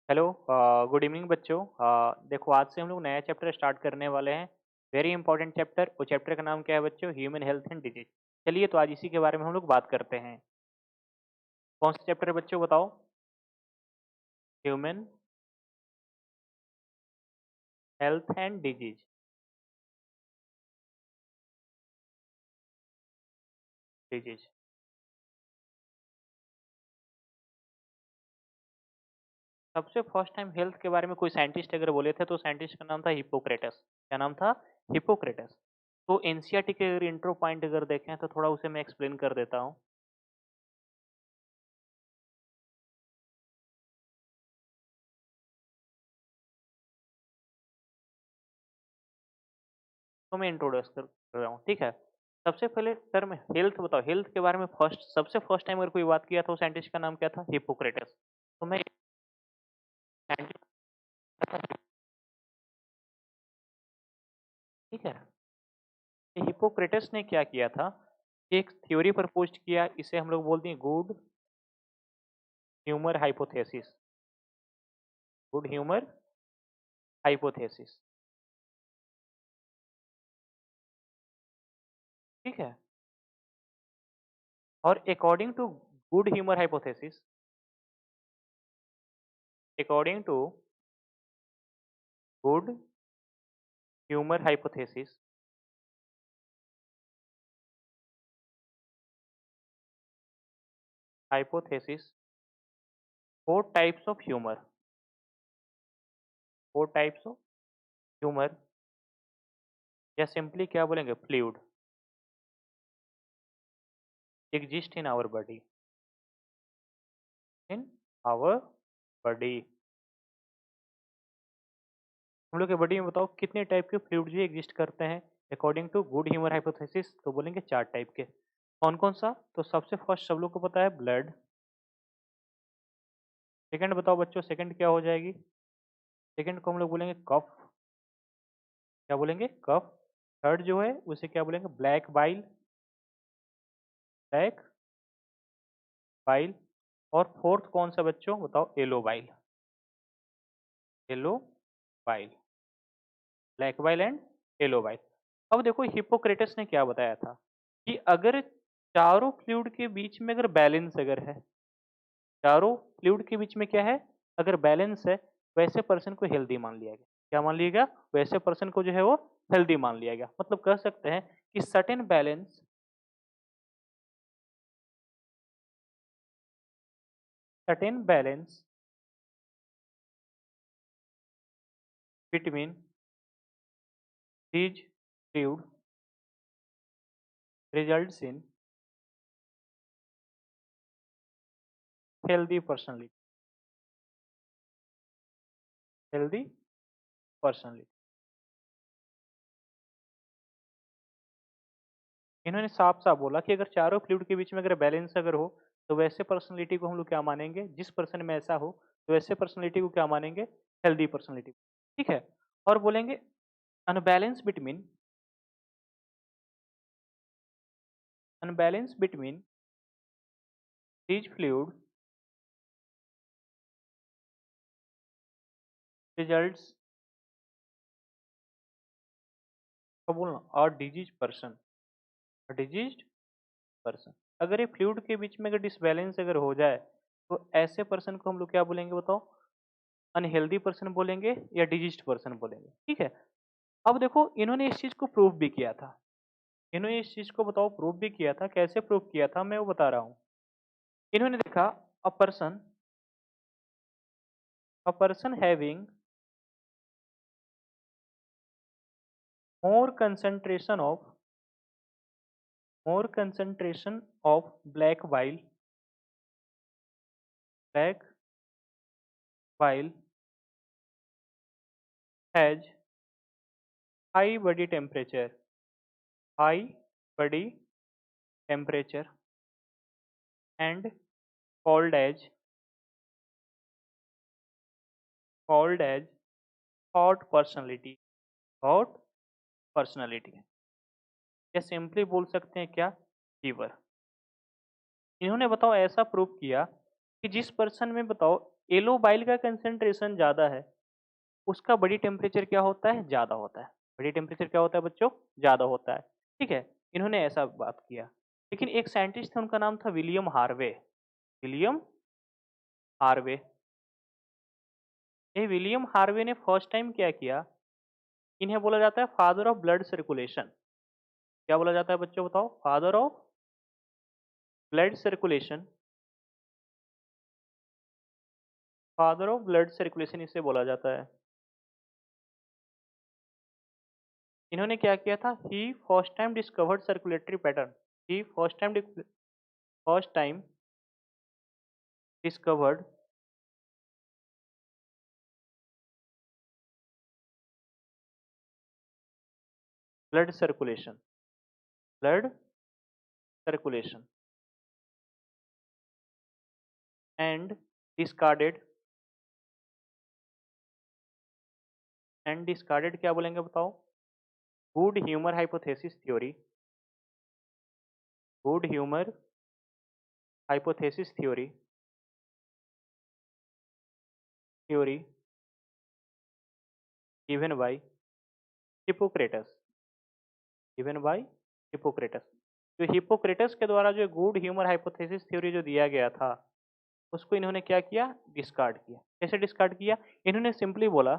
Hello. Good evening बच्चों। देखो, आज से हम लोग नया चैप्टर स्टार्ट करने वाले हैं। Very important chapter. वो चैप्टर का नाम क्या है बच्चों? Human health and disease. चलिए, तो आज इसी के बारे में हम लोग बात करते हैं। कौन सा चैप्टर है बच्चों, बताओ? Human health and disease. Disease. सबसे फर्स्ट टाइम हेल्थ के बारे में कोई साइंटिस्ट अगर बोले थे तो साइंटिस्ट का नाम था हिप्पोक्रेटस। क्या नाम था? हिप्पोक्रेटस। तो एनसीईआरटी के अगर इंट्रो पॉइंट अगर देखें तो थोड़ा उसे मैं एक्सप्लेन कर देता हूँ। तो मैं इंट्रोड्यूस कर रहा हूँ, ठीक है। सबसे पहले टर्म हेल्थ बताओ। हेल्थ के बारे में सबसे फर्स्ट टाइम अगर कोई बात किया तो साइंटिस्ट का नाम क्या था? हिप्पोक्रेटस। तो मैं scientist का था, ठीक है। ये हिप्पोक्रेटस ने क्या किया था? एक थ्योरी प्रपोज किया, इसे हम लोग बोलते हैं good humour hypothesis. Good humour hypothesis, ठीक है। और according to good humour hypothesis, according to good humour hypothesis, hypothesis, four types of humour, four types of humour, या सिंपली क्या बोलेंगे, fluid, exist in our body, in our body. हम लोग के body में बताओ कितने टाइप के फ्लूइड जो एग्जिस्ट करते हैं according to good humour hypothesis? तो बोलेंगे चार टाइप के। कौन कौन सा? तो सबसे फर्स्ट सब लोग को पता है, ब्लड। सेकंड बताओ बच्चों, सेकंड क्या हो जाएगी? सेकंड को हम लोग बोलेंगे कफ। क्या बोलेंगे? कफ। थर्ड जो है उसे क्या बोलेंगे? Black bile. Black bile. और फोर्थ कौन सा बच्चों, बताओ? Yellow bile. Yellow bile. Black bile and yellow bile. अब देखो, हिप्पोक्रेटस ने क्या बताया था कि अगर चारों फ्लूइड के बीच में अगर बैलेंस अगर है, चारों फ्लूइड के बीच में क्या है, अगर बैलेंस है, वैसे पर्सन को हेल्दी मान लिया गया। क्या मान लिया गया? वैसे पर्सन को जो है वो हेल्दी मान लिया गया। मतलब कह सकते हैं कि certain balance between these fluid results in healthy personality, healthy personality। इन्होंने साफ साफ बोला कि अगर चारों फ्लूइड के बीच में अगर बैलेंस अगर हो तो वैसे पर्सनालिटी को हम लोग क्या मानेंगे? जिस पर्सन में ऐसा हो तो वैसे पर्सनालिटी को क्या मानेंगे? हेल्दी पर्सनालिटी, ठीक है। और बोलेंगे unbalance between, unbalance between these fluid results, क्या बोलना, और डिजीज पर्सन, डिजीज पर्सन। अगर ये फ्लूइड के बीच में अगर डिसबैलेंस अगर हो जाए तो ऐसे पर्सन को हम लोग क्या बोलेंगे, बताओ? अनहेल्दी पर्सन बोलेंगे या डिजीज्ड पर्सन बोलेंगे, ठीक है। अब देखो, इन्होंने इस चीज को प्रूव भी किया था। इन्होंने इस चीज को बताओ प्रूव भी किया था। कैसे प्रूव किया था, मैं वो बता रहा हूँ। इन्होंने देखा, a person, a person having more concentration of, more concentration of black bile, black bile has high body temperature, high body temperature and called as, called as hot personality, hot personality. या simply बोल सकते हैं क्या, fever. इन्होंने बताओ ऐसा prove किया कि जिस पर्सन में बताओ एलो बाइल का कंसेंट्रेशन ज़्यादा है, उसका बॉडी टेम्परेचर क्या होता है? ज़्यादा होता है। बॉडी टेम्परेचर क्या होता है बच्चों? ज़्यादा होता है। ठीक है? इन्होंने ऐसा बात किया। लेकिन एक साइंटिस्ट थे, उनका नाम था विलियम हार्वे। William Harvey. ये विलियम हार्वे ने फर्स्ट टाइम क्या किया? इन्हें बोला जाता है फादर ऑफ ब्लड सर्कुलेशन। क्या बोला जाता है बच्चों बताओ? Father of blood circulation. Father of blood circulation इसे बोला जाता है। इन्होंने क्या किया था? He first time discovered circulatory pattern. He first time discovered blood circulation. Blood circulation and discarded. And discarded क्या बोलेंगे बताओ? Good humour hypothesis theory. Good humour hypothesis theory. Theory given by Hippocrates. Given by Hippocrates. जो Hippocrates के द्वारा जो good humour hypothesis theory जो दिया गया था, उसको इन्होंने क्या किया? डिस्कार्ड किया। कैसे डिस्कार्ड किया? इन्होंने सिंपली बोला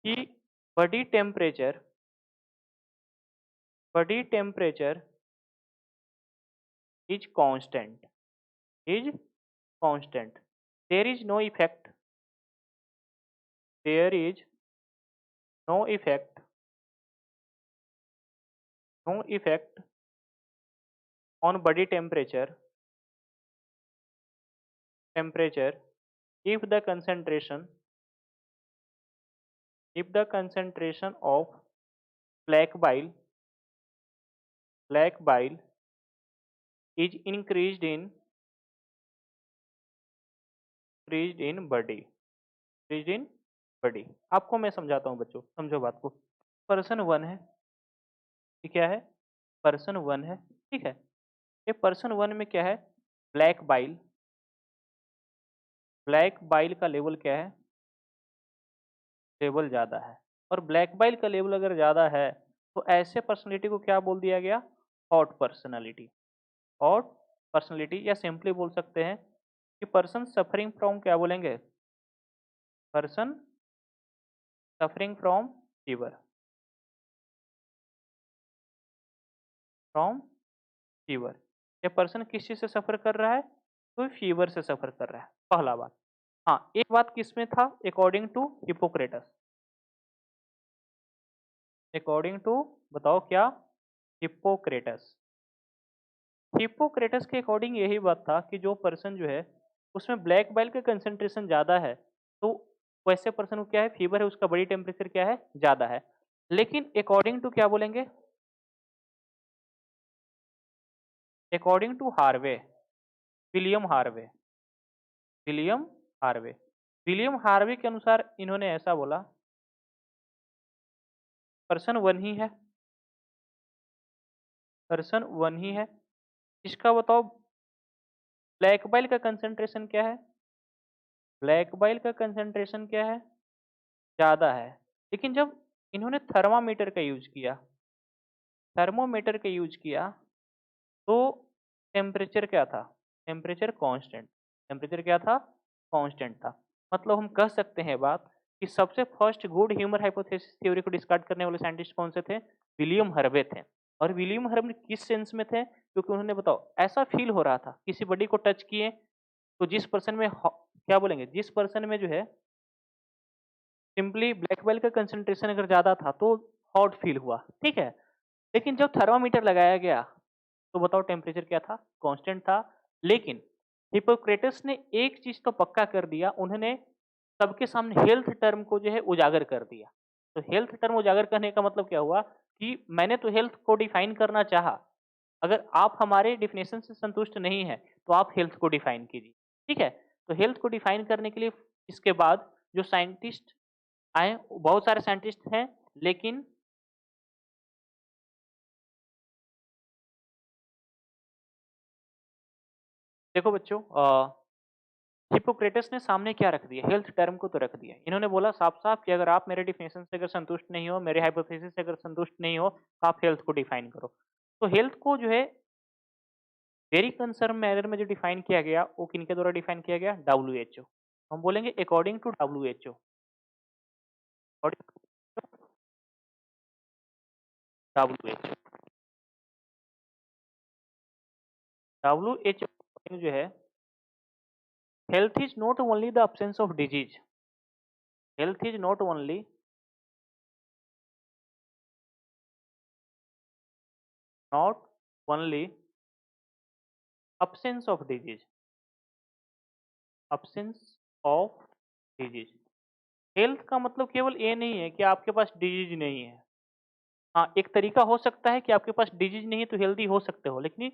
कि body temperature body temperature is constant. Is constant. There is no effect. There is no effect. No effect on body temperature if the concentration of black bile is increased in body। आपको मैं समझाता हूँ बच्चों, समझो बात को। Person one है, ये क्या है? पर्सन वन है। ठीक है? ये पर्सन वन में क्या है? Black bile. ब्लैक बाइल का लेवल क्या है? लेवल ज़्यादा है। और ब्लैक बाइल का लेवल अगर ज़्यादा है, तो ऐसे पर्सनैलिटी को क्या बोल दिया गया? Hot personality. हॉट पर्सनैलिटी, या सिंपली बोल सकते हैं कि पर्सन सफरिंग फ्रॉम, क्या बोलेंगे? Person suffering from fever. From fever. ये पर्सन किस चीज़ से सफ़र कर रहा है? तो फीवर से सफ़र कर रहा है, पहला बात। हाँ, एक बात किसमें था? According to Hippocrates. According to, बताओ क्या? हिपोक्रेटस। हिपोक्रेटस के अकॉर्डिंग यही बात था कि जो पर्सन जो है, उसमें ब्लैक बाइल का कंसंट्रेशन ज़्यादा है, तो वैसे पर्सन को क्या है? फीवर है, उसका बॉडी टेम्परेचर क्या है? ज़्यादा है। लेकिन अकॉर्डिंग टू, क्या बोलेंगे? According to Harvey. William Harvey. William Harvey. William Harvey के अनुसार इन्होंने ऐसा बोला, पर्सन वन ही है। पर्सन वन ही है। इसका बताओ ब्लैक बाइल का कंसंट्रेशन क्या है? ब्लैक बाइल का कंसंट्रेशन क्या है? ज़्यादा है। लेकिन जब इन्होंने थर्मामीटर का यूज़ किया, थर्मोमीटर का यूज़ किया, तो टेम्परेचर क्या था? Temperature constant. टेम्परेचर क्या था? कांस्टेंट था। मतलब हम कह सकते हैं बात कि सबसे first good humour hypothesis theory को डिस्कार्ड करने वाले साइंटिस्ट कौन से थे? विलियम हार्वे थे। और विलियम हार्वे किस सेंस में थे? क्योंकि उन्होंने, बताओ, ऐसा फील हो रहा था, किसी बॉडी को टच किए, तो जिस पर्सन में क्या बोलेंगे? जिस पर्सन में जो है सिंपली ब्लैक बेल का कंसंट्रेशन अगर ज़्यादा था, तो हॉट फील हुआ। ठीक है? लेकिन जब थर्मामीटर लगाया गया, तो बताओ टेम्परेचर क्या था? कांस्टेंट था। लेकिन हिपोक्रेटस ने एक चीज तो पक्का कर दिया, उन्होंने सबके सामने हेल्थ टर्म को जो है उजागर कर दिया। तो हेल्थ टर्म उजागर करने का मतलब क्या हुआ? कि मैंने तो हेल्थ को डिफाइन करना चाहा, अगर आप हमारे डिफिनेशन से संतुष्ट नहीं है, तो आप हेल्थ को डिफाइन कीजिए। ठीक है? तो हेल्थ को डिफाइन करने के लिए इसके बाद जो साइंटिस्ट आए, बहुत सारे साइंटिस्ट हैं, लेकिन देखो बच्चों, हिपोक्रेटस ने सामने क्या रख दिया, हेल्थ टर्म को तो रख दिया। इन्होंने बोला साफ साफ कि अगर आप मेरे डिफिनेशन से अगर संतुष्ट नहीं हो, मेरे हाइपोथेसिस से अगर संतुष्ट नहीं हो, तो आप हेल्थ को डिफाइन करो। तो हेल्थ को जो है वेरी कंसर्न मैनर में जो डिफाइन किया गया वो किनके द्वारा डिफाइन किया गया, WHO। हम बोलेंगे according to WHO। WHO WHO जो है, health is not only the absence of disease, health is not only not only absence of disease, absence of disease. Health का मतलब केवल ये नहीं है कि आपके पास डिजीज नहीं है। हाँ, एक तरीका हो सकता है कि आपके पास डिजीज नहीं है तो हेल्दी हो सकते हो, लेकिन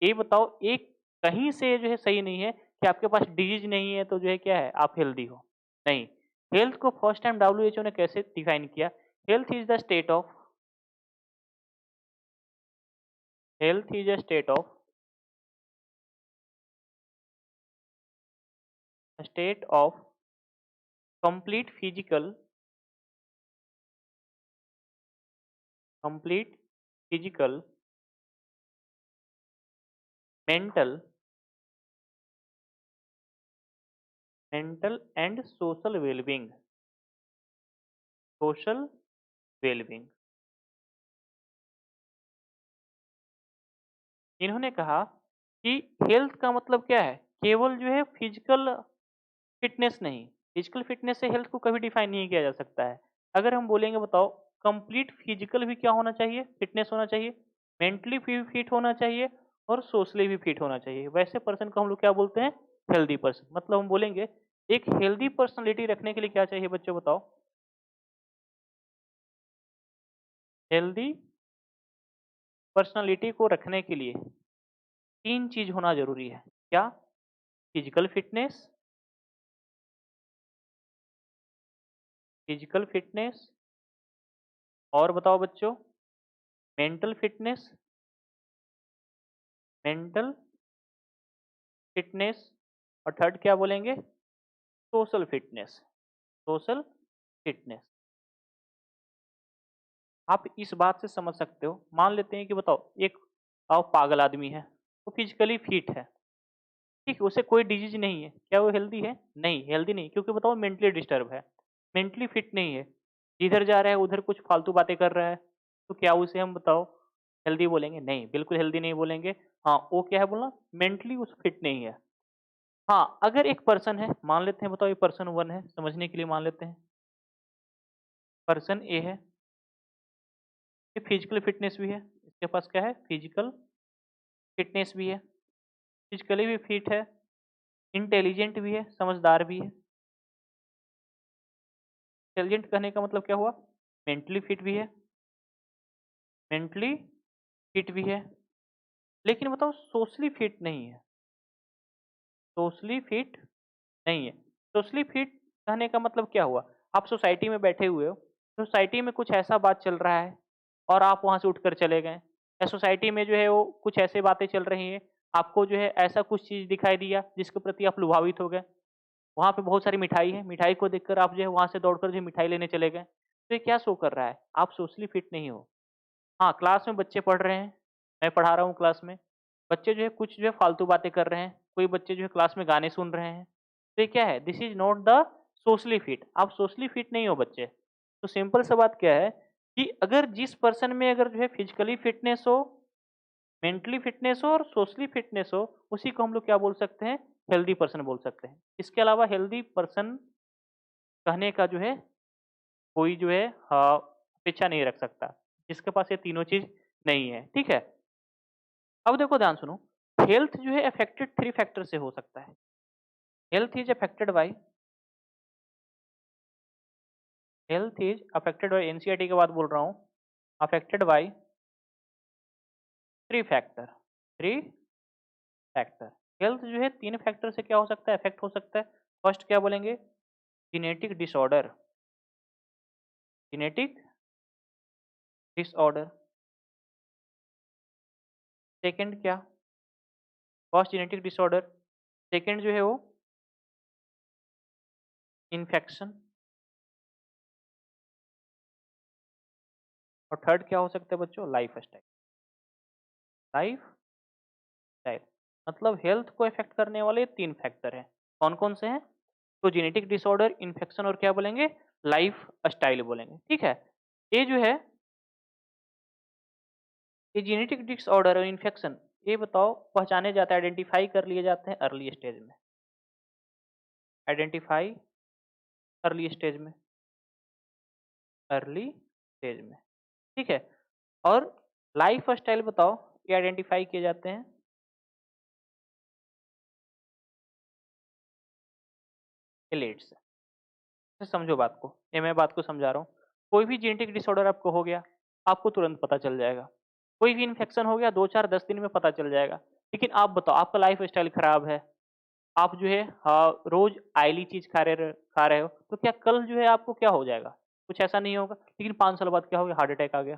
ये बताओ एक कहीं से जो है सही नहीं है कि आपके पास डिजीज नहीं है तो जो है क्या है, आप हेल्दी हो। नहीं, हेल्थ को फर्स्ट टाइम WHO ने कैसे डिफाइन किया, health is the state of, health is a state of complete physical, complete physical, mental, mental and social wellbeing, social wellbeing. इन्होंने कहा कि हेल्थ का मतलब क्या है, केवल जो है फिजिकल फिटनेस नहीं, फिजिकल फिटनेस से हेल्थ को कभी डिफाइन नहीं किया जा सकता है। अगर हम बोलेंगे बताओ कंप्लीट फिजिकल भी क्या होना चाहिए, फिटनेस होना चाहिए, मेंटली भी फिट होना चाहिए और सोशली भी फिट होना चाहिए, वैसे पर्सन को हम लोग क्या बोलते हैं, हेल्दी पर्सन। मतलब हम बोलेंगे एक हेल्दी पर्सनालिटी रखने के लिए क्या चाहिए बच्चों बताओ, हेल्दी पर्सनालिटी को रखने के लिए तीन चीज होना जरूरी है। क्या, फिजिकल फिटनेस, फिजिकल फिटनेस, और बताओ बच्चों मेंटल फिटनेस, मेंटल फिटनेस, और थर्ड क्या बोलेंगे, सोशल फिटनेस, सोशल फिटनेस। आप इस बात से समझ सकते हो, मान लेते हैं कि बताओ एक आओ पागल आदमी है, वो फिजिकली फिट है, ठीक है, उसे कोई डिजीज नहीं है, क्या वो हेल्दी है, नहीं हेल्दी नहीं, क्योंकि बताओ मेंटली डिस्टर्ब है, मेंटली फिट नहीं है, जिधर जा रहा है उधर कुछ फालतू बातें कर रहा है, तो क्या उसे हम बताओ हेल्दी बोलेंगे, नहीं बिल्कुल हेल्दी नहीं बोलेंगे। हाँ, वो क्या है बोलना, मेंटली उस फिट नहीं है। हाँ, अगर एक पर्सन है, मान लेते हैं बताओ ये पर्सन वन है, समझने के लिए मान लेते हैं पर्सन ए है, ये फिजिकल फिटनेस भी है, इसके पास क्या है, फिजिकल फिटनेस भी है, फिजिकली भी फिट है, इंटेलिजेंट भी है, समझदार भी है। इंटेलिजेंट कहने का मतलब क्या हुआ, मेंटली फिट भी है, मेंटली फिट भी है, लेकिन बताओ सोशली फिट नहीं है, सोशली फिट नहीं है। सोशली फिट कहने का मतलब क्या हुआ, आप सोसाइटी में बैठे हुए हो, सोसाइटी में कुछ ऐसा बात चल रहा है और आप वहां से उठकर चले गए, या सोसाइटी में जो है वो कुछ ऐसे बातें चल रही हैं, आपको जो है ऐसा कुछ चीज दिखाई दिया जिसके प्रति आप लुभावित हो गए, वहाँ पे बहुत सारी मिठाई है, मिठाई को देखकर आप जो है वहाँ से दौड़कर जो मिठाई लेने चले गए, तो ये क्या शो कर रहा है, आप सोशली फिट नहीं हो। हाँ, क्लास में बच्चे पढ़ रहे हैं, मैं पढ़ा रहा हूँ क्लास में, बच्चे जो है कुछ जो है फालतू बातें कर रहे हैं, कोई बच्चे जो है क्लास में गाने सुन रहे हैं, तो ये क्या है, this is not the socially fit, आप सोशली फिट नहीं हो बच्चे। तो सिंपल सा बात क्या है कि अगर जिस पर्सन में अगर जो है फिजिकली फिटनेस हो, मेंटली फिटनेस हो और सोशली फिटनेस हो, उसी को हम लोग क्या बोल सकते हैं, हेल्दी पर्सन बोल सकते हैं। इसके अलावा हेल्दी पर्सन कहने का जो है कोई जो है अपेक्षा नहीं रख सकता जिसके पास ये तीनों चीज नहीं है, ठीक है। अब देखो ध्यान सुनो, हेल्थ जो है अफेक्टेड थ्री फैक्टर से हो सकता है, health is affected by, health is affected by, NCERT की बात बोल रहा हूँ, affected by three factor, three factor. Health जो है तीन फैक्टर से क्या हो सकता है, अफेक्ट हो सकता है। फर्स्ट क्या बोलेंगे, genetic disorder, genetic disorder. Second क्या, फर्स्ट जेनेटिक डिसऑर्डर, सेकंड जो है वो इन्फेक्शन, और थर्ड क्या हो सकता है बच्चों, लाइफ स्टाइल। लाइफ स्टाइल मतलब हेल्थ को इफेक्ट करने वाले तीन फैक्टर हैं, कौन कौन से हैं? तो जेनेटिक डिसऑर्डर, इन्फेक्शन और क्या बोलेंगे, लाइफ स्टाइल बोलेंगे, ठीक है। ये जो है, ये जेनेटिक डिसऑर्डर और इन्फेक्शन, ये बताओ पहचाने जाते हैं, आइडेंटिफाई कर लिए जाते हैं अर्ली स्टेज में, आइडेंटिफाई अर्ली स्टेज में, अर्ली स्टेज में, ठीक है। और लाइफ स्टाइल बताओ, ये आइडेंटिफाई किए जाते हैं एलेट से। समझो बात को, ये मैं बात को समझा रहा हूँ। कोई भी जेनेटिक डिसऑर्डर आपको हो गया, आपको तुरंत पता चल जाएगा। कोई भी इन्फेक्शन हो गया, 2 4 10 दिन में पता चल जाएगा। लेकिन आप बताओ, आपका लाइफ स्टाइल खराब है, आप जो है हाँ रोज आयली चीज खा रहे हो, तो क्या कल जो है आपको क्या हो जाएगा, कुछ ऐसा नहीं होगा। लेकिन 5 साल बाद क्या हो गया, हार्ट अटैक आ गया,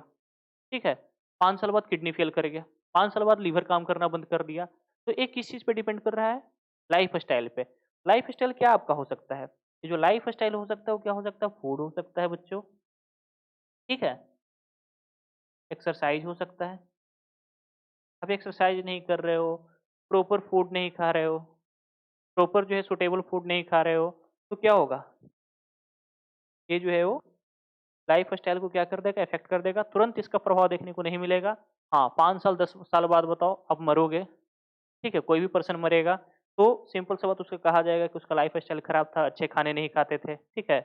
ठीक है। 5 साल बाद किडनी फेल कर गया, 5 साल बाद लीवर काम करना बंद कर दिया। तो एक किस चीज पे डिपेंड कर रहा है, लाइफ स्टाइल पे। लाइफ स्टाइल क्या आपका हो सकता है, ये जो लाइफ स्टाइल हो सकता है वो क्या हो सकता है, फूड हो सकता है बच्चों, ठीक है। एक्सरसाइज हो सकता है, आप एक्सरसाइज नहीं कर रहे हो, प्रॉपर फूड नहीं खा रहे हो, प्रॉपर जो है सुटेबल फूड नहीं खा रहे हो, तो क्या होगा, ये जो है वो लाइफ स्टाइल को क्या कर देगा, इफेक्ट कर देगा। तुरंत इसका प्रभाव देखने को नहीं मिलेगा। हाँ 5 साल 10 साल बाद बताओ आप मरोगे, ठीक है, कोई भी पर्सन मरेगा, तो सिंपल सा बात उसका कहा जाएगा कि उसका लाइफ स्टाइल खराब था, अच्छे खाने नहीं खाते थे, ठीक है।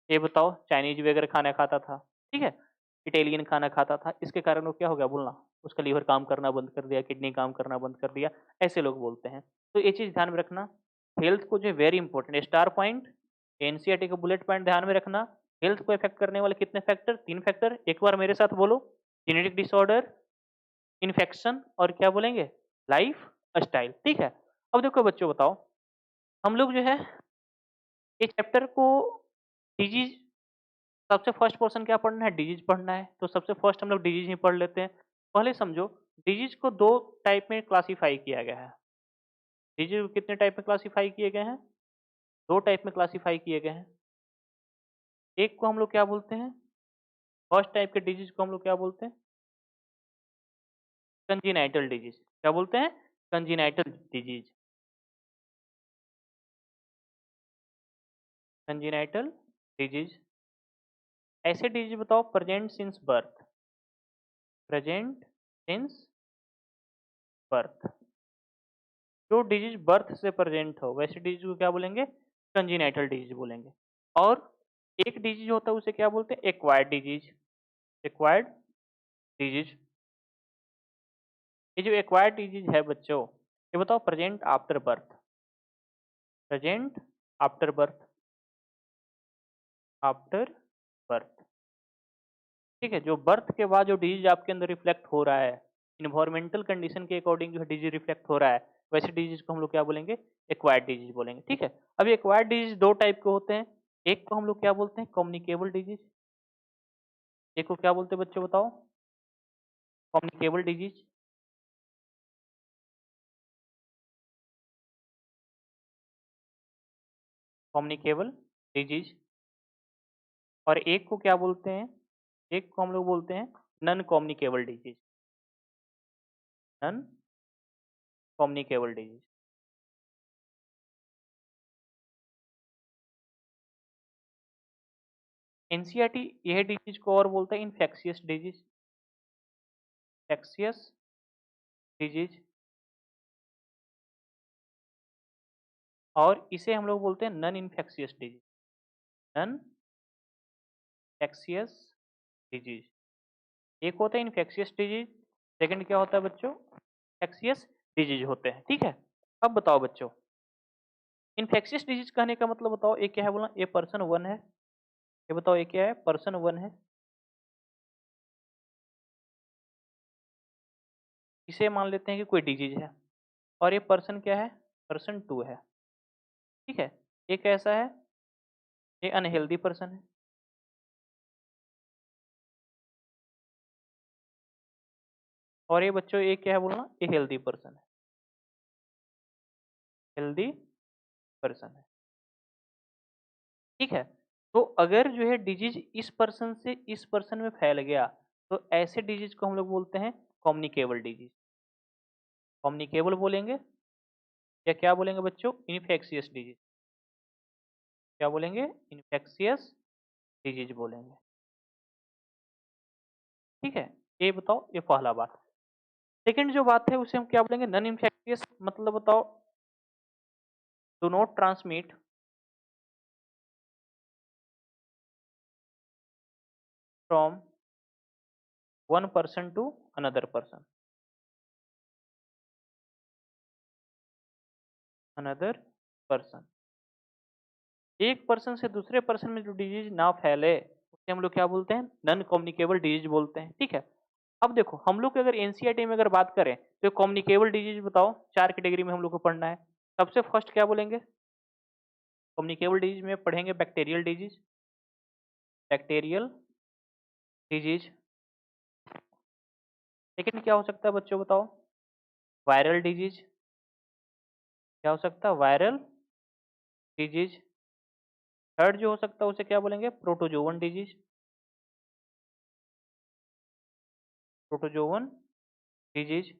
ये बताओ चाइनीज वगैरह खाना खाता था, ठीक है, इटालियन खाना खाता था, इसके कारण वो क्या हो गया, बोलना उसका लीवर काम करना बंद कर दिया, किडनी काम करना बंद कर दिया, ऐसे लोग बोलते हैं। तो ये चीज ध्यान में रखना, हेल्थ को जो है very important star point, NCERT का बुलेट पॉइंट ध्यान में रखना। हेल्थ को इफेक्ट करने वाले कितने फैक्टर, 3 फैक्टर, एक बार मेरे साथ बोलो, जेनेटिक डिसऑर्डर, इन्फेक्शन और क्या बोलेंगे, लाइफ स्टाइल, ठीक है। अब देखो बच्चों बताओ, हम लोग जो है ये चैप्टर को डिजीज, सबसे फर्स्ट पोर्शन क्या पढ़ना है, डिजीज पढ़ना है, तो सबसे फर्स्ट हम लोग डिजीज ही पढ़ लेते हैं। पहले समझो, डिजीज को 2 टाइप में क्लासीफाई किया गया है। डिजीज को कितने टाइप में क्लासीफाई किए गए हैं, 2 टाइप में क्लासीफाई किए गए हैं। एक को हम लोग क्या बोलते हैं, फर्स्ट टाइप के डिजीज को हम लोग क्या बोलते हैं, कंजीनाइटल डिजीज, क्या बोलते हैं, कंजीनाइटल डिजीज, कंजीनाइटल डिजीज। ऐसे डिजीज बताओ present since birth, present since birth, जो डिजीज बर्थ से प्रेजेंट हो वैसे डिजीज को क्या बोलेंगे, कंजीनाइटल डिजीज बोलेंगे। और एक डिजीज होता है उसे क्या बोलते हैं, एक्वायर्ड डिजीज, एक्वायर्ड डिजीज। ये जो एक्वायर्ड डिजीज है बच्चों, ये बताओ present after birth, present after birth, after birth, ठीक है। जो बर्थ के बाद जो डिजीज आपके अंदर रिफ्लेक्ट हो रहा है, इन्वायरमेंटल कंडीशन के अकॉर्डिंग जो है डिजीज रिफ्लेक्ट हो रहा है, वैसे डिजीज को हम लोग क्या बोलेंगे, एक्वायर्ड डिजीज बोलेंगे, ठीक है। अब एक्वायर्ड डिजीज 2 टाइप के होते हैं, एक को हम लोग क्या बोलते हैं, कम्युनिकेबल डिजीज, एक को क्या बोलते हैं बच्चों बताओ, कम्युनिकेबल डिजीज, कम्युनिकेबल डिजीज। और एक को क्या बोलते हैं, एक को हम लोग बोलते हैं non communicable disease, non communicable disease. NCERT यह डिजीज को और बोलता है इन्फेक्शियस डिजीज, इन्फेक्शियस डिजीज। और इसे हम लोग बोलते हैं non infectious disease, non infectious disease. एक होता है इन्फेक्शियस डिजीज, सेकंड क्या होता है बच्चों, इन्फेक्शियस डिजीज होते हैं, ठीक है। अब बताओ बच्चों, इन्फेक्शियस डिजीज कहने का मतलब बताओ, ये क्या है, बोला ये पर्सन वन है, ये बताओ ये क्या है, पर्सन वन है, इसे मान लेते हैं कि कोई डिजीज है। और ये पर्सन क्या है, पर्सन टू है, ठीक है। ये कैसा है, ये अनहेल्दी पर्सन है, और ये बच्चों ये क्या है बोलना, ये हेल्दी पर्सन है, हेल्दी पर्सन है, ठीक है। तो अगर जो है डिजीज इस पर्सन से इस पर्सन में फैल गया तो ऐसे डिजीज को हम लोग बोलते हैं कम्युनिकेबल डिजीज। कम्युनिकेबल बोलेंगे या क्या बोलेंगे बच्चों, इन्फेक्शियस डिजीज। क्या बोलेंगे, इन्फेक्शियस डिजीज बोलेंगे। ठीक है, ये बताओ, ये पहला बात। सेकंड जो बात है उसे हम क्या बोलेंगे, नॉन इन्फेक्शियस, मतलब बताओ do not transmit from one person to another person, another person. एक पर्सन से दूसरे पर्सन में जो डिजीज ना फैले उसे हम लोग क्या बोलते हैं, नॉन कम्युनिकेबल डिजीज बोलते हैं। ठीक है। अब देखो हम लोग अगर एनसीईआरटी में अगर बात करें तो कम्युनिकेबल डिजीज बताओ, चार कैटेगरी में हम लोग को पढ़ना है। सबसे फर्स्ट क्या बोलेंगे, कम्युनिकेबल डिजीज में पढ़ेंगे bacterial disease, bacterial disease. Second क्या हो सकता है बच्चों बताओ, वायरल डिजीज। क्या हो सकता है, वायरल डिजीज। थर्ड जो हो सकता है उसे क्या बोलेंगे, प्रोटोजोवन डिजीज, प्रोटोजोवन डिजीज।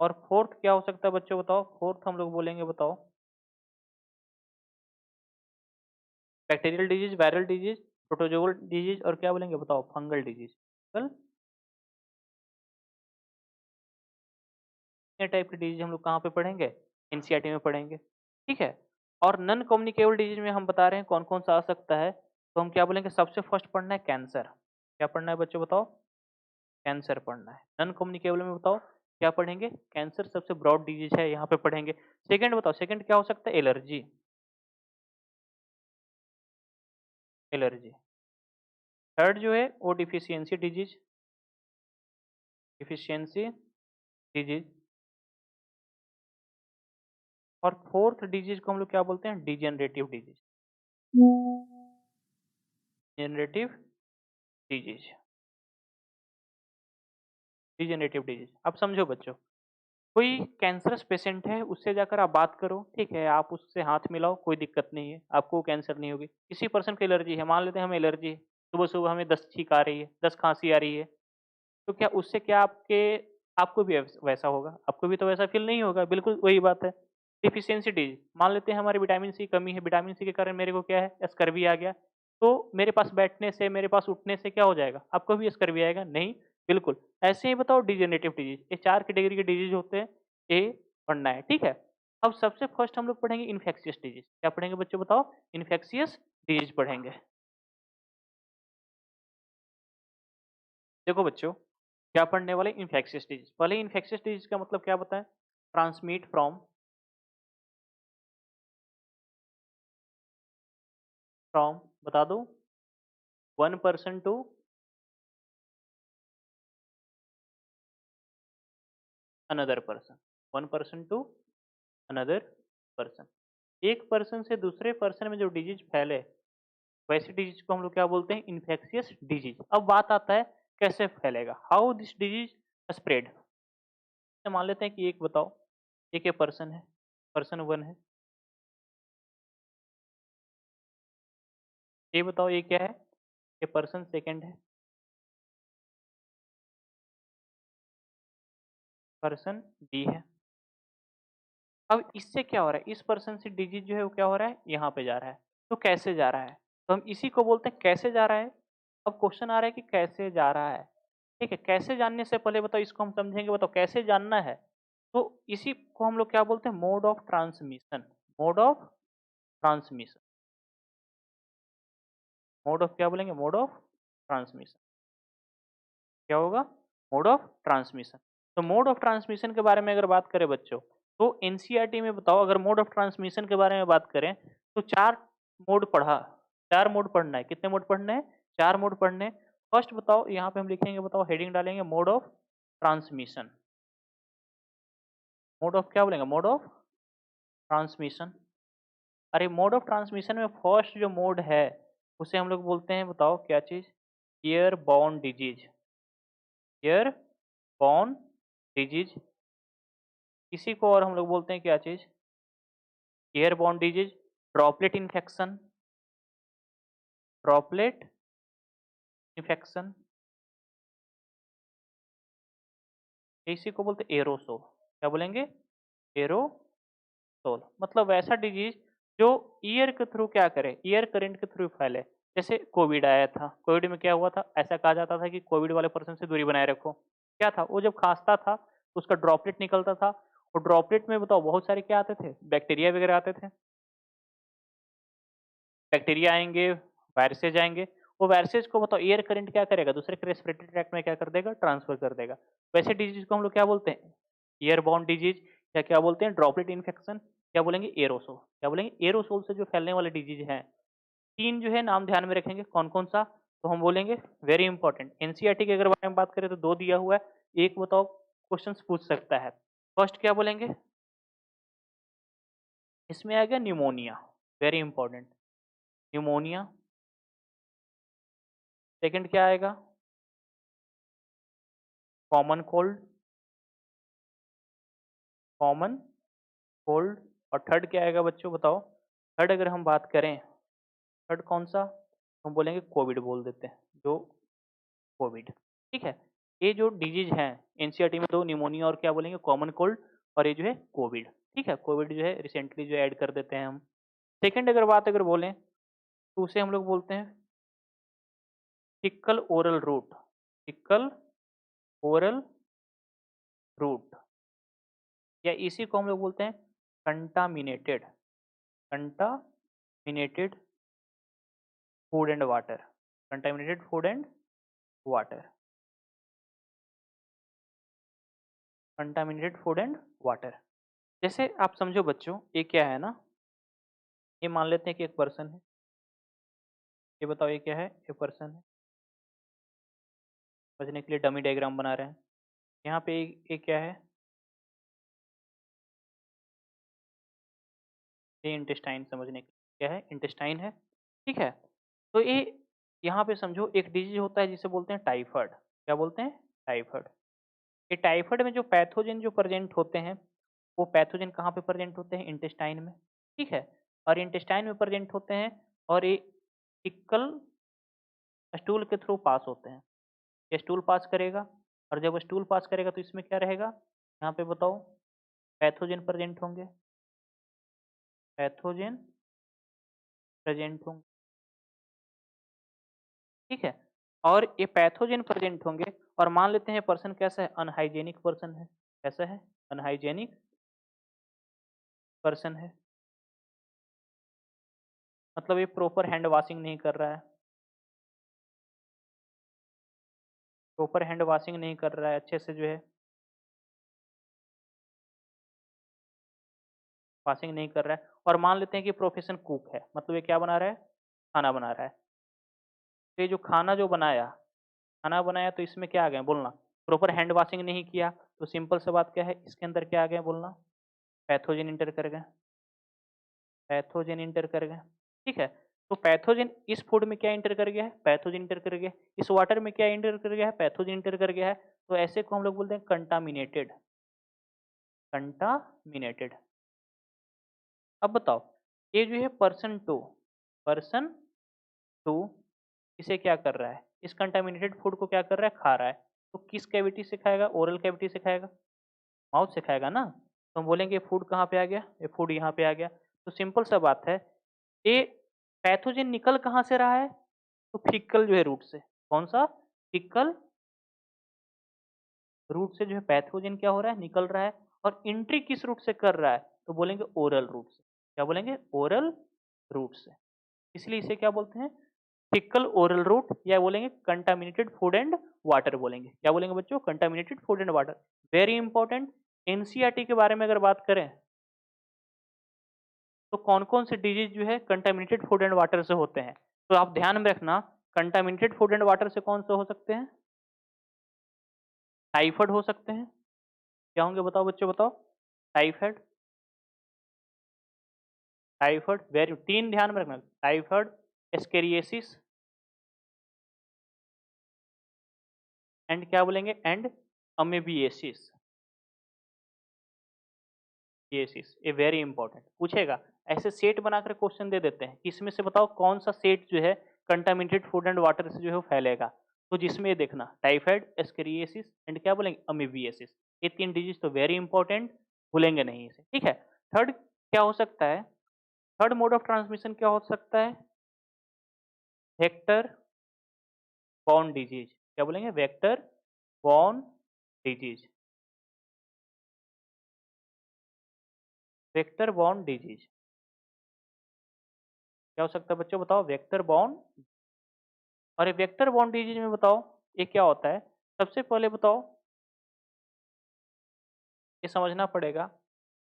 और फोर्थ क्या हो सकता है बच्चों बताओ, फोर्थ हम लोग बोलेंगे बताओ, bacterial disease, viral disease, protozoal disease, और क्या बोलेंगे बताओ, फंगल डिजीज। कल ये टाइप की डिजीज हम लोग कहाँ पे पढ़ेंगे, एनसीईआरटी में पढ़ेंगे। ठीक है। और नॉन कम्युनिकेबल डिजीज में हम बता रहे हैं कौन कौन सा आ सकता है, तो हम क्या बोलेंगे, सबसे फर्स्ट पढ़ना है कैंसर। क्या पढ़ना है बच्चों बताओ, कैंसर पढ़ना है। नॉन कम्युनिकेबल में बताओ क्या पढ़ेंगे, कैंसर सबसे ब्रॉड डिजीज है, यहाँ पे पढ़ेंगे। सेकंड बताओ, सेकंड क्या हो सकता है, एलर्जी, एलर्जी। थर्ड जो है वो डिफिशियंसी डिजीज, डिफिशियंसी डिजीज। और फोर्थ डिजीज को हम लोग क्या बोलते हैं, degenerative disease, degenerative disease, degenerative disease. अब समझो बच्चों, कोई कैंसरस पेशेंट है उससे जाकर आप बात करो, ठीक है, आप उससे हाथ मिलाओ, कोई दिक्कत नहीं है, आपको कैंसर नहीं होगी। किसी पर्सन को एलर्जी है, मान लेते हैं हमें एलर्जी है, सुबह सुबह हमें 10 छींक आ रही है, 10 खांसी आ रही है, तो क्या उससे क्या आपको भी वैसा होगा, आपको भी तो वैसा फील नहीं होगा, बिल्कुल वही बात है। डिफिशियंसी डिजीज, मान लेते हैं हमारी विटामिन सी कमी है, विटामिन सी के कारण मेरे को क्या है, स्कर्वी आ गया, तो मेरे पास बैठने से, मेरे पास उठने से क्या हो जाएगा, आपको भी स्कर्वी आएगा, नहीं, बिल्कुल। ऐसे ही बताओ डिजेनरेटिव डिजीज, ये चार कैटेगरी के डिजीज होते हैं, ये पढ़ना है। ठीक है। अब सबसे फर्स्ट हम लोग पढ़ेंगे इन्फेक्शियस डिजीज। क्या पढ़ेंगे बच्चों बताओ, इन्फेक्शियस डिजीज पढ़ेंगे। देखो बच्चों, क्या पढ़ने वाले, इन्फेक्शियस डिजीज। पहले इन्फेक्शियस डिजीज का मतलब क्या बताएं, ट्रांसमिट फ्रॉम, फ्रॉम बता दो, one person to another person, one person to another person. एक पर्सन से दूसरे पर्सन में जो डिजीज फैले वैसे डिजीज को हम लोग क्या बोलते हैं, इन्फेक्शियस डिजीज। अब बात आता है कैसे फैलेगा, हाउ दिस डिजीज स्प्रेड। मान लेते हैं कि एक बताओ, एक ये पर्सन है, पर्सन वन है, ये बताओ ये क्या है, ये पर्सन सेकंड है, पर्सन बी है। अब इससे क्या हो रहा है, इस पर्सन से डिजीज जो है वो क्या हो रहा है, यहाँ पे जा रहा है। तो कैसे जा रहा है, तो हम इसी को बोलते हैं कैसे जा रहा है। अब क्वेश्चन आ रहा है कि कैसे जा रहा है। ठीक है, कैसे जानने से पहले बताओ इसको हम समझेंगे, बताओ कैसे जानना है। तो इसी को हम लोग क्या बोलते हैं, mode of transmission, mode of transmission. Mode of क्या बोलेंगे, मोड ऑफ ट्रांसमिशन। क्या होगा, मोड ऑफ ट्रांसमिशन। तो मोड ऑफ ट्रांसमिशन के बारे में अगर बात करें बच्चों, तो एनसीईआरटी में बताओ, अगर मोड ऑफ ट्रांसमिशन के बारे में बात करें तो चार मोड पढ़ा, चार मोड पढ़ना है। कितने मोड पढ़ने हैं, चार मोड पढ़ने हैं। फर्स्ट बताओ, यहाँ पे हम लिखेंगे, बताओ हेडिंग डालेंगे, mode of transmission. Mode of क्या बोलेंगे, मोड ऑफ ट्रांसमिशन। अरे मोड ऑफ ट्रांसमिशन में फर्स्ट जो मोड है उसे हम लोग बोलते हैं, बताओ क्या चीज, air borne disease, air borne disease. इसी को और हम लोग बोलते हैं क्या चीज, air borne disease. Droplet infection, droplet infection, इसी को बोलते हैं एरोसोल। क्या बोलेंगे? एरोसोल। मतलब वैसा डिजीज जो ईयर के थ्रू क्या करे, ईयर करंट के थ्रू फैले। जैसे कोविड आया था, कोविड में क्या हुआ था, ऐसा कहा जाता था कि कोविड वाले पर्सन से दूरी बनाए रखो। क्या था, वो जब खांसता था तो उसका ड्रॉपलेट निकलता था, और ड्रॉपलेट में बताओ बहुत सारे क्या आते थे, बैक्टीरिया वगैरह आते थे। बैक्टीरिया आएंगे, वायरसेज आएंगे, वो वायरसेज को बताओ एयर करंट क्या करेगा, दूसरे के रेस्पिरेटरी ट्रैक्ट में क्या कर देगा, ट्रांसफर कर देगा। वैसे डिजीज को हम लोग क्या बोलते हैं, ईयरबॉर्न डिजीज, या क्या बोलते हैं, ड्रॉपलेट इन्फेक्शन, क्या बोलेंगे, एरोसोल। क्या बोलेंगे, एरोसोल से जो फैलने वाले डिजीज हैं। तीन जो है नाम ध्यान में रखेंगे, कौन कौन सा, तो हम बोलेंगे वेरी इंपॉर्टेंट। एनसीईआरटी के अगर बारे में बात करें तो दो दिया हुआ है, एक बताओ क्वेश्चन पूछ सकता है। फर्स्ट क्या बोलेंगे, इसमें आ गया pneumonia, very important, pneumonia. Second क्या आएगा, कॉमन कोल्ड, कॉमन कोल्ड। और थर्ड क्या आएगा बच्चों बताओ, थर्ड अगर हम बात करें, थर्ड कौन सा, हम बोलेंगे कोविड बोल देते हैं, जो कोविड। ठीक है, ये जो डिजीज है एनसीईआरटी में, दो निमोनिया और क्या बोलेंगे, कॉमन कोल्ड, और ये जो है कोविड। ठीक है, कोविड जो है रिसेंटली जो ऐड कर देते हैं हम। सेकंड अगर बात अगर बोलें तो उसे हम लोग बोलते हैं Tikkal oral route, Tikkal oral route, या इसी को हम लोग बोलते हैं contaminated, contaminated food and water, contaminated food and water, contaminated food and water. जैसे आप समझो बच्चों, ये क्या है ना, ये मान लेते हैं कि एक पर्सन है, ये बताओ ये क्या है, ये पर्सन है। समझने के लिए डमी डायग्राम बना रहे हैं। यहाँ पे ये क्या है, ये इंटेस्टाइन, समझने के लिए क्या है, इंटेस्टाइन है। ठीक है, तो ये यहाँ पे समझो एक डिजीज होता है जिसे बोलते हैं टाइफाइड। क्या बोलते हैं, टाइफाइड। ये टाइफाइड में जो पैथोजन जो प्रेजेंट होते हैं, वो पैथोजन कहाँ पे प्रेजेंट होते हैं, इंटेस्टाइन में। ठीक है, और इंटेस्टाइन में प्रेजेंट होते हैं, और ये इक्कल स्टूल के थ्रू पास होते हैं। ये स्टूल पास करेगा, और जब स्टूल पास करेगा तो इसमें क्या रहेगा, यहाँ पे बताओ, पैथोजन प्रेजेंट होंगे, पैथोजन प्रेजेंट होंगे। ठीक है, और ये पैथोजन प्रेजेंट होंगे, और मान लेते हैं पर्सन कैसा है, अनहाइजेनिक पर्सन है। कैसा है, अनहाइजेनिक पर्सन है, मतलब ये प्रॉपर हैंड वॉशिंग नहीं कर रहा है, प्रॉपर हैंड वॉशिंग नहीं कर रहा है अच्छे से, जो है वॉशिंग नहीं कर रहा है। और मान लेते हैं कि प्रोफेशन कुक है, मतलब ये क्या बना रहा है, खाना बना रहा है। तो ये जो खाना जो बनाया, खाना बनाया, तो इसमें क्या आ गया बोलना, प्रॉपर हैंड वॉशिंग नहीं किया, तो सिंपल सा बात क्या है, इसके अंदर क्या आ गया बोलना, पैथोजन इंटर कर गए, पैथोजन इंटर कर गए। ठीक है, तो पैथोजन इस फूड में क्या इंटर कर गया है, पैथोजन इंटर कर गया, इस वाटर में क्या इंटर कर गया है, पैथोजन इंटर कर गया है। तो ऐसे को हम लोग बोलते हैं कंटामिनेटेड, कंटामिनेटेड। अब बताओ, ये जो है पर्सन टू, पर्सन टू इसे क्या कर रहा है, इस कंटामिनेटेड फूड को क्या कर रहा है, खा रहा है। तो किस कैविटी से खाएगा, ओरल कैविटी से खाएगा, माउथ से खाएगा ना। तो हम बोलेंगे फूड कहाँ पे आ गया, ये फूड यहाँ पे आ गया। तो सिंपल सा बात है, ये पैथोजन निकल कहाँ से रहा है, तो फीकल जो है रूट से, कौन सा, फीकल रूट से जो है पैथोजन क्या हो रहा है, निकल रहा है। और एंट्री किस रूट से कर रहा है, तो बोलेंगे ओरल रूट से। क्या बोलेंगे, ओरल रूट से। इसलिए इसे क्या बोलते हैं, फीकल ओरल रूट, या बोलेंगे कंटामिनेटेड फूड एंड वाटर बोलेंगे। क्या बोलेंगे बच्चों, contaminated food and water. Very important. NCERT के बारे में अगर बात करें तो कौन कौन से डिजीज जो है कंटामिनेटेड फूड एंड वाटर से होते हैं, तो आप ध्यान में रखना, कंटामिनेटेड फूड एंड वाटर से कौन से हो सकते हैं, टाइफाइड हो सकते हैं। क्या होंगे बताओ बच्चों, बताओ, टाइफाइड, टाइफाइड, वेरी, तीन ध्यान में रखना, टाइफाइड, एस्केरिएसिस, एंड क्या बोलेंगे, एंड अमेबिएसिस, ये वेरी इंपॉर्टेंट पूछेगा। ऐसे सेट बनाकर क्वेश्चन दे देते हैं कि इसमें से बताओ कौन सा सेट जो है कंटामिनेटेड फूड एंड वाटर से जो है फैलेगा। तो जिसमें ये देखना टाइफाइड, एस्केरियासिस एंड क्या बोलेंगे अमीबियासिस, ये 3 डिजीज तो वेरी इंपॉर्टेंट, भूलेंगे नहीं इसे, ठीक है। थर्ड क्या हो सकता है, थर्ड मोड ऑफ ट्रांसमिशन क्या हो सकता है, वेक्टर बॉर्न डिजीज, क्या बोलेंगे vector borne disease, vector borne disease क्या हो सकता है बच्चों बताओ, वेक्टर बॉर्न। और ये वेक्टर बॉर्न डिजीज में बताओ ये क्या होता है, सबसे पहले बताओ ये समझना पड़ेगा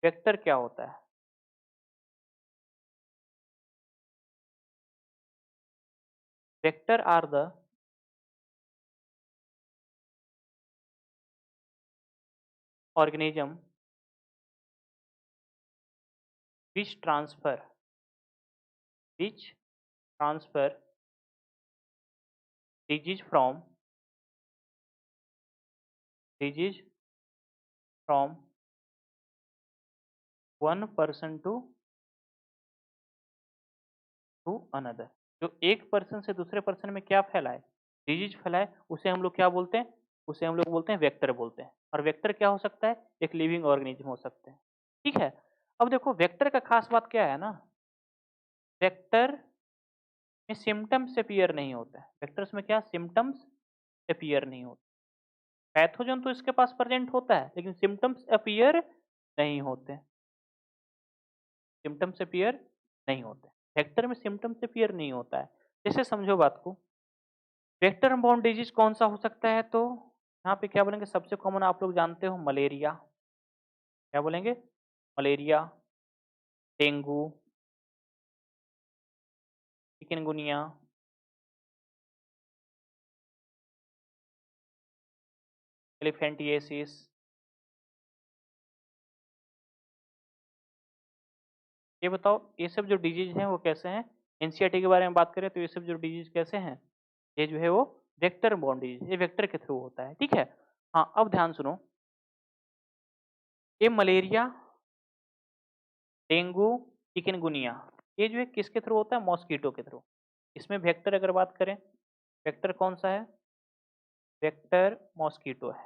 वेक्टर क्या होता है। Vector are the organism which transfer disease from one person to another। जो एक पर्सन से दूसरे पर्सन में क्या फैलाए, डिजीज फैलाए, उसे हम लोग क्या बोलते हैं, उसे हम लोग बोलते हैं वेक्टर बोलते हैं। और वेक्टर क्या हो सकता है, एक लिविंग ऑर्गेनिज्म हो सकते हैं, ठीक है। अब देखो वेक्टर का खास बात क्या है ना, वेक्टर में सिम्टम्स अपीयर नहीं होता है, वेक्टर्स में क्या सिम्टम्स अपीयर नहीं होता, पैथोजन तो इसके पास प्रेजेंट होता है लेकिन सिम्टम्स अपीयर नहीं होते, सिम्टम्स अपीयर नहीं होते, वेक्टर में सिम्टम्स अपीयर नहीं होता है। जैसे समझो बात को, वेक्टर बॉर्न डिजीज कौन सा हो सकता है, तो यहाँ पे क्या बोलेंगे, सबसे कॉमन आप लोग जानते हो मलेरिया, क्या बोलेंगे मलेरिया, डेंगू, चिकनगुनिया, एलिफेंटिएसिस, ये बताओ ये सब जो डिजीज हैं वो कैसे हैं, एनसीईआरटी के बारे में बात करें तो ये सब जो डिजीज कैसे हैं, ये जो है वो वेक्टर बॉर्न डिजीज, ये वेक्टर के थ्रू होता है, ठीक है। हाँ अब ध्यान सुनो, ये मलेरिया, डेंगू, चिकनगुनिया, ये जो है किसके थ्रू होता है, मॉस्किटो के थ्रू। इसमें वेक्टर अगर बात करें, वेक्टर कौन सा है, वेक्टर मॉस्किटो है,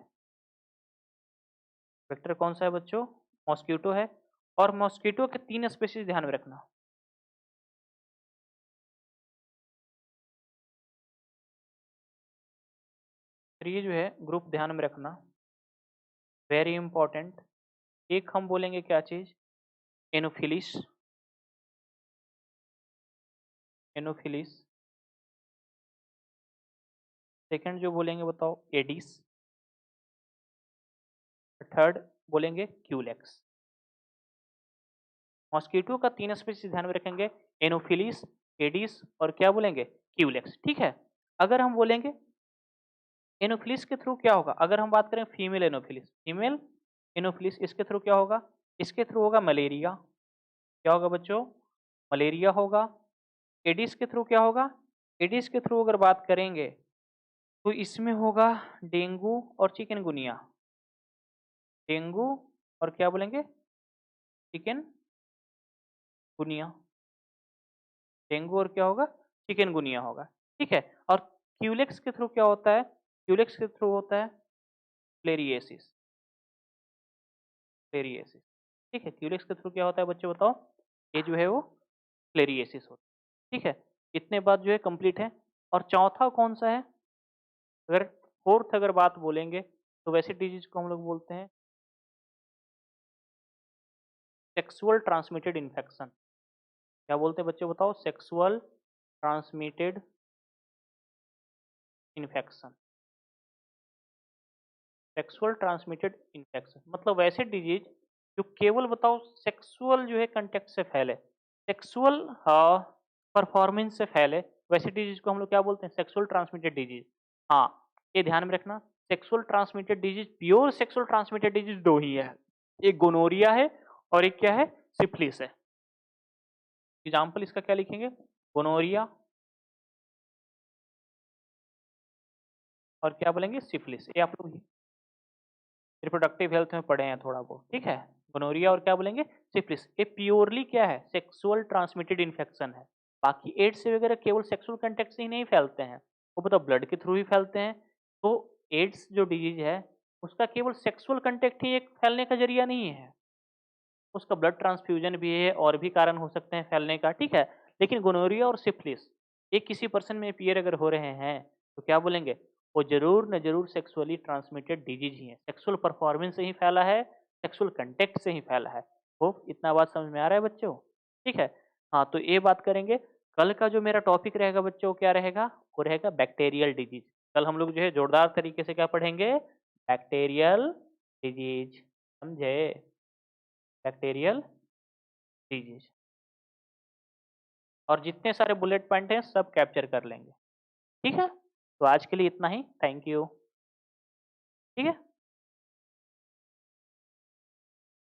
वेक्टर कौन सा है बच्चों, मॉस्किटो है। और मॉस्किटो के 3 स्पीशीज ध्यान में रखना, तो ये जो है ग्रुप ध्यान में रखना, वेरी इंपॉर्टेंट। एक हम बोलेंगे क्या चीज, एनोफिलिस, एनोफिलिस। सेकंड जो बोलेंगे बताओ एडिस, थर्ड बोलेंगे क्यूलेक्स। मॉस्किटो का 3 स्पीशीज ध्यान में रखेंगे, एनोफिलिस, एडिस और क्या बोलेंगे क्यूलेक्स, ठीक है। अगर हम बोलेंगे एनोफिलिस के थ्रू क्या होगा, अगर हम बात करें फीमेल एनोफिलिस, फीमेल एनोफिलिस इसके थ्रू क्या होगा, इसके थ्रू होगा मलेरिया, क्या होगा बच्चों, मलेरिया होगा। एडिस के थ्रू क्या होगा, एडिस के थ्रू अगर बात करेंगे तो इसमें होगा डेंगू और चिकनगुनिया, डेंगू और क्या बोलेंगे चिकनगुनिया, डेंगू और क्या होगा चिकनगुनिया होगा, ठीक है। और क्यूलेक्स के थ्रू क्या होता है, क्यूलेक्स के थ्रू होता है फ्लेरिएसिस, फ्लेरिएसिस, ठीक है। क्यूलेक्स के थ्रू क्या होता है बच्चे बताओ, ये जो है वो फ्लेरिएसिस होता है, ठीक है। इतने बात जो है कंप्लीट है। और चौथा कौन सा है, अगर फोर्थ अगर बात बोलेंगे तो वैसे डिजीज को हम लोग बोलते हैं सेक्सुअल ट्रांसमिटेड इन्फेक्शन, क्या बोलते हैं बच्चे बताओ, sexual transmitted infection, sexual transmitted infection मतलब वैसे डिजीज जो केवल बताओ सेक्सुअल जो है कंटेक्ट से फैले, सेक्सुअल परफॉर्मेंस से फैले, वैसे डिजीज को हम लोग क्या बोलते हैं, सेक्सुअल ट्रांसमिटेड डिजीज। हाँ ये ध्यान में रखना, sexual transmitted disease, pure sexual transmitted disease 2 ही है, एक गोनोरिया है और एक क्या है सिफिलिस है। एग्जाम्पल इसका क्या लिखेंगे, गोनोरिया और क्या बोलेंगे सिफिलिस, ये आप लोग रिप्रोडक्टिव हेल्थ में पढ़े हैं थोड़ा बहुत, ठीक है। गोनोरिया और क्या बोलेंगे, सिफिलिस। ये प्योरली क्या है, सेक्सुअल ट्रांसमिटेड इन्फेक्शन है। बाकी एड्स वगैरह केवल सेक्सुअल कांटेक्ट से ही नहीं फैलते हैं, वो पता ब्लड के थ्रू ही फैलते हैं। तो एड्स जो डिजीज है उसका केवल सेक्सुअल कांटेक्ट ही एक फैलने का जरिया नहीं है, उसका ब्लड ट्रांसफ्यूजन भी है और भी कारण हो सकते हैं फैलने का, ठीक है। लेकिन गोनोरिया और सिफिलिस ये किसी पर्सन में अपीयर अगर हो रहे हैं तो क्या बोलेंगे, वो जरूर न जरूर सेक्सुअली ट्रांसमिटेड डिजीज ही है, सेक्सुअल परफॉर्मेंस से ही फैला है, सेक्सुअल कंटेक्ट से ही फैला है। होप इतना बात समझ में आ रहा है बच्चों, ठीक है। हाँ तो ये बात करेंगे। कल का जो मेरा टॉपिक रहेगा बच्चों क्या रहेगा, वो रहेगा बैक्टीरियल डिजीज। कल हम लोग जो है जोरदार तरीके से क्या पढ़ेंगे, बैक्टीरियल डिजीज, समझे, बैक्टीरियल डिजीज। और जितने सारे बुलेट पॉइंट हैं सब कैप्चर कर लेंगे, ठीक है। तो आज के लिए इतना ही, थैंक यू, ठीक है।